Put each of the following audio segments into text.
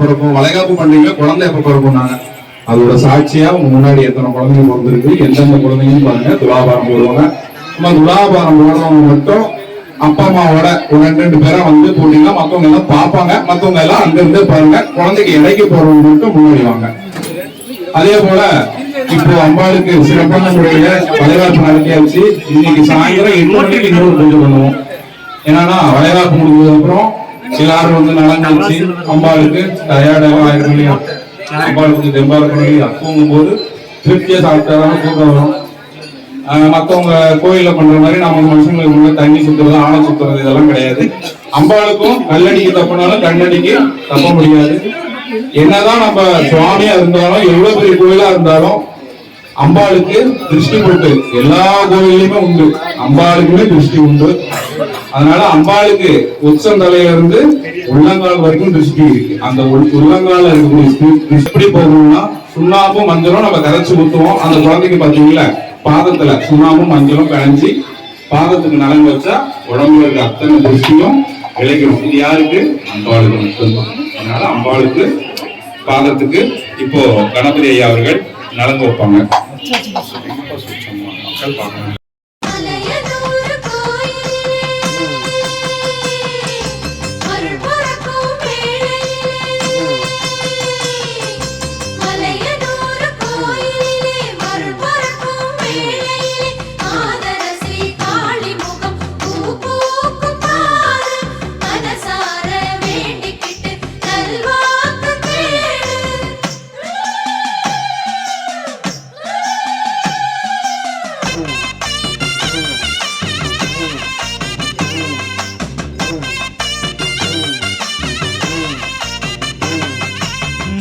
பிறக்கும் வளைகாப்பு பண்றீங்க, குழந்தை எப்ப பிறக்கும் நாங்க அதோட சாட்சியா உங்க முன்னாடி எத்தனை குழந்தைங்க பிறந்திருக்கு, எந்தெந்த குழந்தைங்கன்னு பாருங்க. துலாபாரம் போடுவாங்க. நம்ம துலாபாரம் போடுறவங்க மட்டும் அப்பா அம்மாவோட ஒரு ரெண்டு பேரா வந்து போட்டீங்கன்னா மத்தவங்க எல்லாம் பார்ப்பாங்க. மத்தவங்க எல்லாம் அங்க இருந்து பாருங்க. குழந்தைக்கு இடைக்கு போறவங்க மட்டும் முன்னாடி வாங்க. அதே போல இப்போ அம்பாளுக்கு சிறப்பான முறையில வளைகாப்பு நடத்தியாச்சு. இன்னைக்கு சாயந்தரம் 8 மணிக்கு இன்னொரு பூஜை பண்ணுவோம். என்னன்னா வளைகாப்பு முடிஞ்சதுக்கு அப்புறம் எல்லாரும் வந்து நலங்கழிச்சு அம்பாளுக்கு டயர்டெல்லாம் ஆயிரும் இல்லையா, அம்பாளுக்கு தெம்பா இருக்கணும் இல்லையா, தூங்கும் போது திருப்தியா சாப்பிட்டாதான் தூக்கம் வரும். மற்றவங்க கோயில பண்ற மாதிரி நம்ம மனுஷங்களுக்கு உள்ள தண்ணி சுத்துறது ஆணை சுத்துறது இதெல்லாம் கிடையாது. அம்பாளுக்கும் கல்லடிக்கு தப்புனாலும் கண்ணடிக்கு தப்ப முடியாது. என்னதான் நம்ம சுவாமியா இருந்தாலும் எவ்வளவு பெரிய கோயிலா இருந்தாலும் அம்பாளுக்கு திருஷ்டி போட்டு எல்லா கோயிலையுமே உண்டு, அம்பாளுக்குமே திருஷ்டி உண்டு. அதனால அம்பாளுக்கு உச்சந்தலையில இருந்து உள்ளங்கால் வரைக்கும் திருஷ்டி இருக்கு. அந்த உள்ளங்கால இருக்கக்கூடிய எப்படி போகணும்னா சுண்ணாம்பும் மஞ்சளும் நம்ம கரைச்சு ஊத்துவோம். அந்த குழந்தைக்கு பாத்தீங்களா பாதத்துல சுண்ணாம்பும் மஞ்சளும் கரைஞ்சி பாதத்துக்கு நலங்கு வச்சா உடம்புல இருக்க அத்தனை திருஷ்டியும் விளைக்கணும். இது யாருக்கு? அம்பாளுக்கு மட்டும்தான். அதனால அம்பாளுக்கு பாதத்துக்கு இப்போ கணபதி ஐயா அவர்கள் நலங்கு வைப்பாங்க. மக்கள் பார்க்கணும்.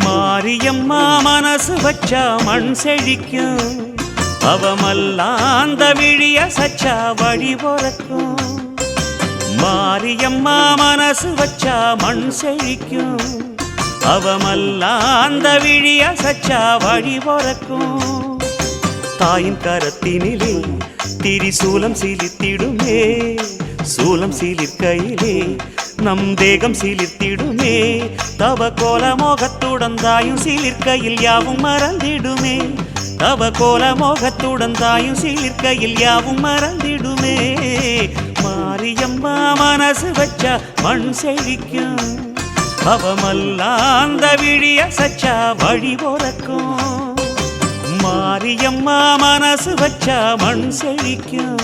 மாரியம்மா மனசு வச்சா மண் செழிக்கும், அவமல்லாந்த விழிய சச்சா வழி பொறக்கும். மாரியம்மா மனசு வச்சா மண் செழிக்கும், அவமல்லாந்த விழிய சச்சா வழி பொறக்கும். தாயின் கரத்தினிலே திரிசூலம் சீலித்திடுமே, சூலம் சீலிற்கையிலே நம் தேகம் சீலித்திடுமே. தவ கோல மோகத்துடன் தாயும் சீலிற்கையில் யாவும் மறந்திடுமே, தவ கோல மோகத்துடன் தாயும் சீலிற்கையில் யாவும் மறந்திடுமே. மாரியம்மா மனசு வச்சா மண் செழிக்கும், அவமல்லாந்த விழிய சச்சா வழி பொறக்கும். மாரியம்மா மனசு வச்சா மண் செழிக்கும்,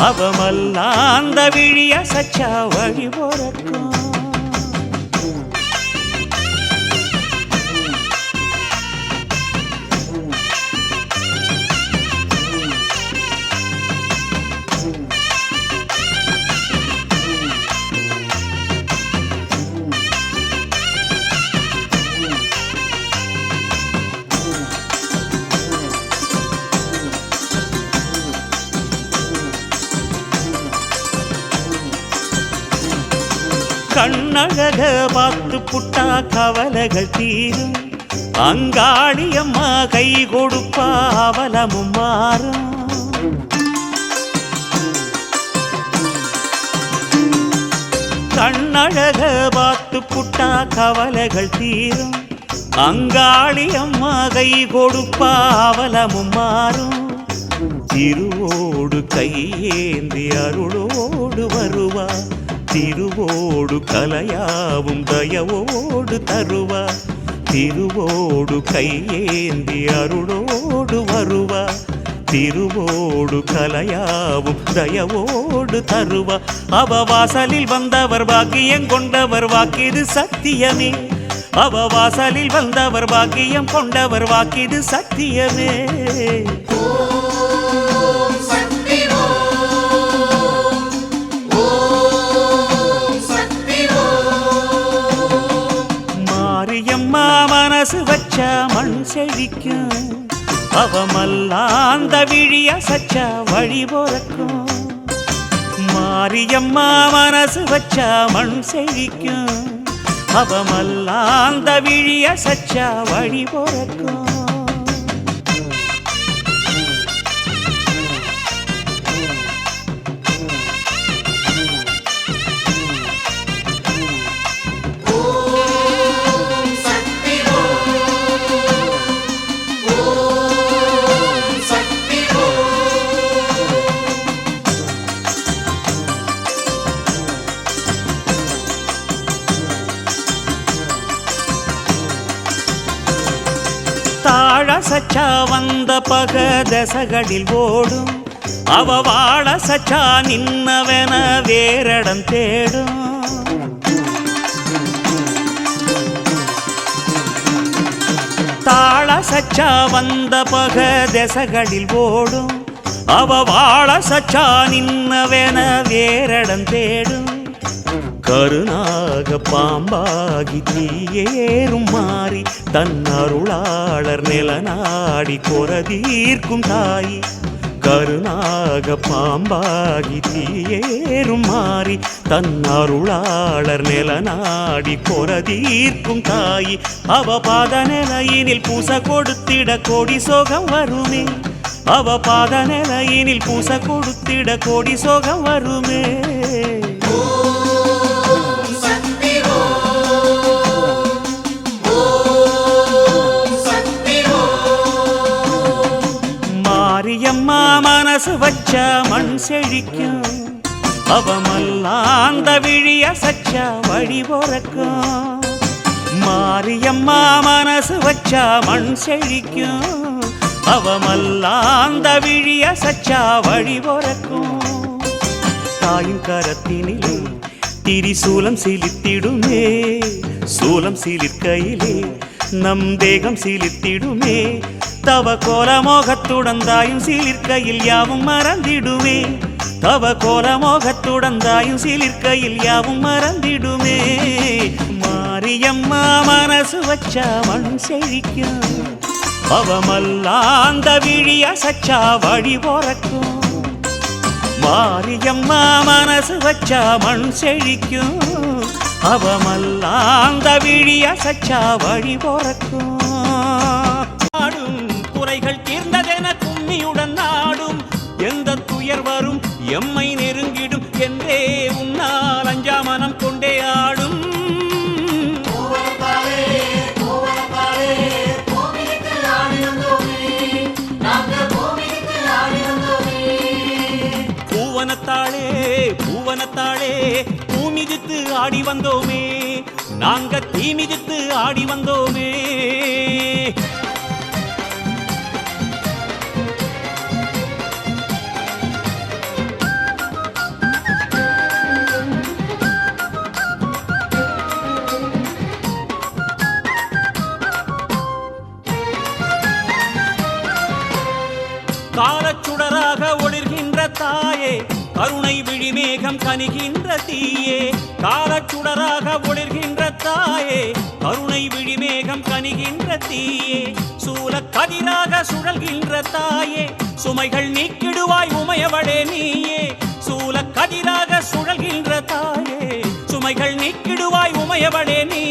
அவமல்லாந்த விழிய சச்சா வழி பொறக்கும். கண்ணழக பார்த்து புட்டா கவலைகள் தீரும், அங்காளியம்மா கை கொடுப்பா அவலமும் மாறும். கண்ணழக பார்த்து புட்டா கவலைகள் தீரும், அங்காளியம்மா கை கொடுப்பா அவலமும் மாறும். திருவோடு கையேந்தி அருளோடு வருவா, திருவோடு கலையாவும் தயவோடு தருவா. திருவோடு கையேந்தி அருளோடு வருவா, திருவோடு கலையாவும் தயவோடு தருவா. அவ வாசலில் வந்தவர் பாக்கியம் கொண்டவர் வாக்கிது சத்தியமே, அவ வாசலில் வந்தவர் பாக்கியம் கொண்டவர் வாக்கிது சத்தியமே. மாரியம்மா மனசு வச்சா மண் செழிக்கும், அவமல்லாந்த விழிய சச்சா வழி பொறக்கும். மாரியம்மா மனசு வச்சா மண் செழிக்கும், அவமல்லாந்த விழிய சச்சா வழி பொறக்கும். சச்சா வந்த பக தசகளில் ஓடும் அவ வாழ சச்சா நின்னவன வேறடம் தேடும் தாள சச்சா வந்த பக தசகளில் ஓடும் அவ வாழ சச்சா நின்னவன வேறடம் தேடும் கருணாக பாம்பாகி தீயேறும் மாறி தன் அருளாளர் நிலநாடி கொரதீர்க்கும் தாயி கருணாக பாம்பாகி தீயேறும் மாறி தன் அருளாளர் நிலநாடி கொரதீர்க்கும் தாயி அவ பாத நிலையினில் பூச கொடுத்திட கோடி சோகம் வருமே அவ பாத நிலையினில் பூச கொடுத்திட கோடி சோகம் வருமே மாரியம்மா மனசு வச்ச மண் செழிக்கும் அவமல்லாந்த விழிய சச்ச வழி பொறக்கும் மாரியம்மா மனசு வச்ச மண் செழிக்கும் அவமல்லாந்த விழிய சச்ச வழி பொறக்கும் தாயின் கரத்தினிலே திரிசூலம் சிலித்திடுமே சூலம் சிலிர்க்கையிலே நம் தேகம் சிலித்திடுமே தவ கோலமோகத்துடன் தாயும் சிலிர்க்கையில் யாவும் மறந்திடுமே தவ கோலமோகத்துடன் தாயும் சிலிர்க்கையில் யாவும் மறந்திடுமே மாரியம்மா மனசு வச்ச மண் செழிக்கும் அவமல்லாந்த விழிய சச்சா வழி பொறக்கும் மாரியம்மா மனசு வச்ச மண் செழிக்கும் அவமல்லாந்த விழிய சச்சா வழி பொறக்கும் குறைகள் தீர்ந்ததென கும்மியுடன் நாடும் எந்த துயர் வரும் எம்மை நெருங்கிடும் என்றே உன்னால் அஞ்சா மனம் கொண்டே ஆடும் பூவனத்தாளே பூவனத்தாளே பூமிதித்து ஆடி வந்தோமே நாங்க தீமிதித்து ஆடி வந்தோமே காலச்சுடராக ஒளிர்கின்ற தாயே கருணை விழிமேகம் கனிகின்ற தீயே காலச்சுடராக ஒளிர்கின்ற தாயே கருணை விழிமேகம் கனிகின்ற தீயே சூலக்கதிராக சுழல்கின்ற தாயே சுமைகள் நீக்கிடுவாய் உமையவளே நீயே சூலக்கதிராக சுழல்கின்ற தாயே சுமைகள் நீக்கிடுவாய் உமையவளே நீ